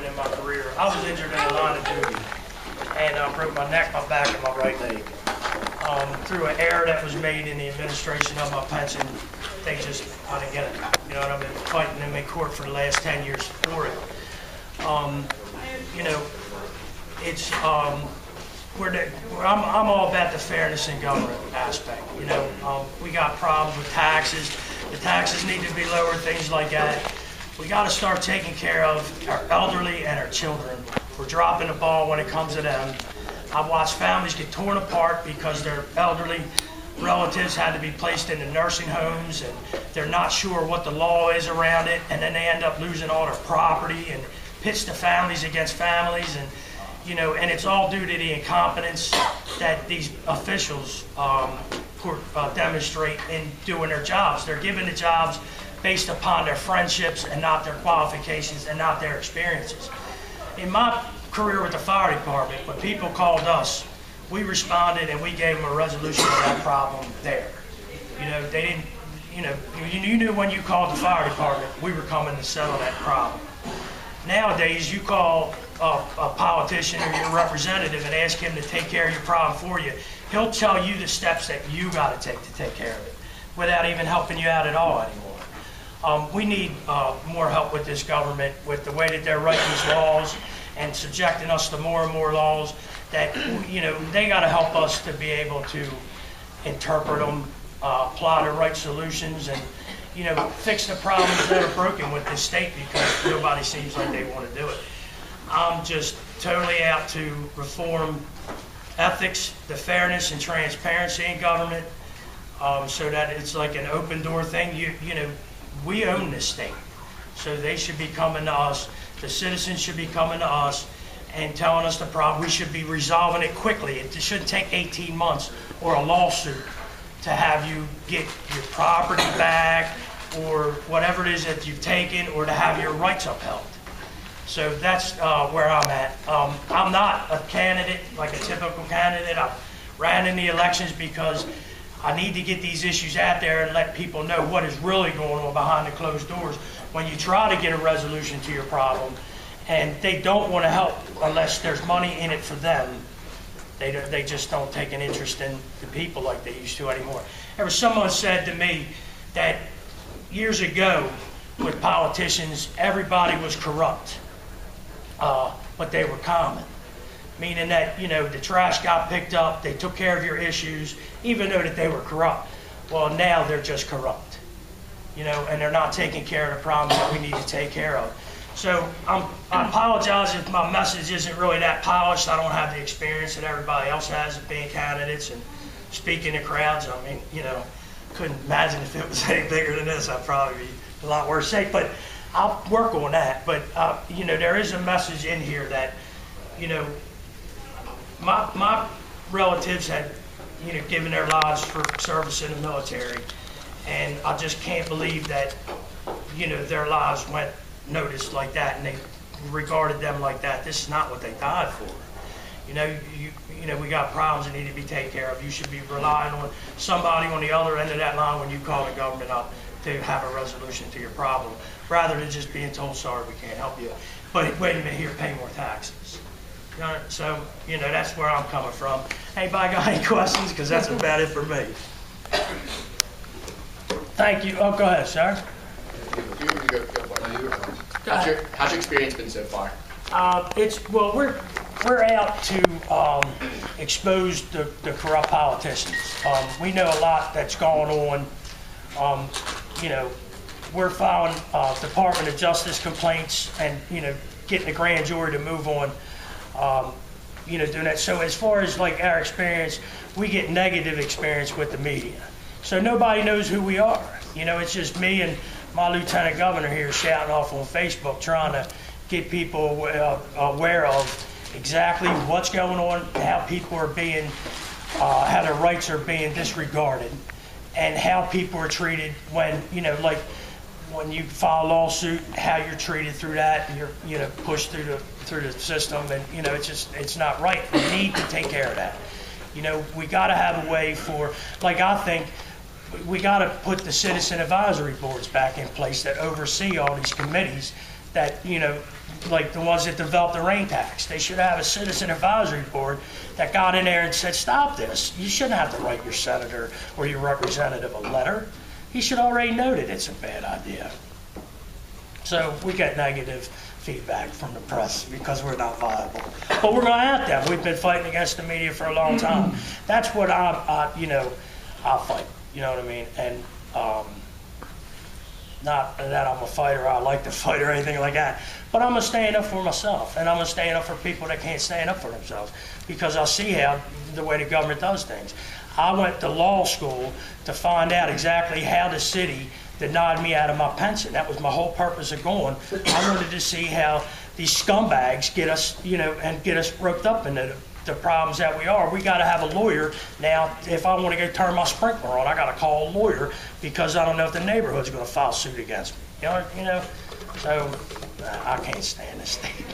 happened in my career. I was injured in the line of duty, and I broke my neck, my back, and my right leg. Through an error that was made in the administration of my pension, I didn't get it. You know, and I've been fighting in my court for the last 10 years for it. You know, it's, I'm all about the fairness in government aspect. You know, we got problems with taxes. The taxes need to be lowered, things like that. We got to start taking care of our elderly and our children. We're dropping the ball when it comes to them. I've watched families get torn apart because their elderly relatives had to be placed into nursing homes, and they're not sure what the law is around it, and then they end up losing all their property and pits the families against families, and you know, and it's all due to the incompetence that these officials demonstrate in doing their jobs. They're given the jobs based upon their friendships and not their qualifications and not their experiences. In my career with the fire department, when people called us, we responded and we gave them a resolution to that problem there. You know, they didn't, you know, you knew when you called the fire department, we were coming to settle that problem. Nowadays, you call a politician or your representative and ask him to take care of your problem for you. He'll tell you the steps that you got to take care of it without even helping you out at all anymore. We need more help with this government, with the way that they're writing these laws and subjecting us to more and more laws that, you know, they got to help us to be able to interpret them, apply the right solutions, and, you know, fix the problems that are broken with this state because nobody seems like they want to do it. I'm just totally out to reform ethics, the fairness and transparency in government, so that it's like an open door thing. You know, we own this state, so they should be coming to us. The citizens should be coming to us and telling us the problem. We should be resolving it quickly. It shouldn't take 18 months or a lawsuit to have you get your property back or whatever it is that you've taken, or to have your rights upheld. So that's where I'm at. I'm not a candidate, like a typical candidate. I ran in the elections because I need to get these issues out there and let people know what is really going on behind the closed doors when you try to get a resolution to your problem, and they don't want to help unless there's money in it for them. They just don't take an interest in the people like they used to anymore. There was someone said to me that years ago with politicians, everybody was corrupt, but they were common. Meaning that, you know, the trash got picked up, they took care of your issues, even though that they were corrupt. Well, now they're just corrupt, you know, and they're not taking care of the problems that we need to take care of. So I apologize if my message isn't really that polished. I don't have the experience that everybody else has of being candidates and speaking to crowds. I mean, you know, couldn't imagine if it was any bigger than this. I'd probably be a lot worse shape, but I'll work on that. But, you know, there is a message in here that, you know, my relatives had, you know, given their lives for service in the military, and I just can't believe that, you know, their lives went noticed like that and they regarded them like that. This is not what they died for. You know, you know, we got problems that need to be taken care of. You should be relying on somebody on the other end of that line when you call the government up to have a resolution to your problem, rather than just being told, sorry, we can't help you. But wait a minute, here, pay more taxes. You know, so, you know, that's where I'm coming from. Anybody got any questions? Because that's about it for me. Thank you. Oh, go ahead, sir. How's your experience been so far? Well, we're out to expose the corrupt politicians. We know a lot that's going on. You know, we're filing Department of Justice complaints and, you know, getting the grand jury to move on, you know, doing that. So as far as like our experience, we get negative experience with the media. So nobody knows who we are. You know, it's just me and my lieutenant governor here shouting off on Facebook, trying to get people aware of exactly what's going on, how people are being, how their rights are being disregarded, and how people are treated when, you know, like when you file a lawsuit, how you're treated through that, and you're, you know, pushed through the system, and, you know, it's not right. We need to take care of that. You know, we got to have a way for, like, I think we got to put the citizen advisory boards back in place that oversee all these committees that, you know, like the ones that developed the rain tax. They should have a citizen advisory board that got in there and said, stop this. You shouldn't have to write your senator or your representative a letter. He should already know that it's a bad idea. So we get negative feedback from the press because we're not viable. But we're going at them. We've been fighting against the media for a long time. That's what I'll fight. You know what I mean? And not that I'm a fighter, I like to fight or anything like that, but I'm going to stand up for myself, and I'm going to stand up for people that can't stand up for themselves, because I see how the way the government does things. I went to law school to find out exactly how the city denied me out of my pension. That was my whole purpose of going. I wanted to see how these scumbags get us, and get us roped up into the problems that we are. We got to have a lawyer. Now, if I want to go turn my sprinkler on, I got to call a lawyer because I don't know if the neighborhood's going to file suit against me. So I can't stand this thing.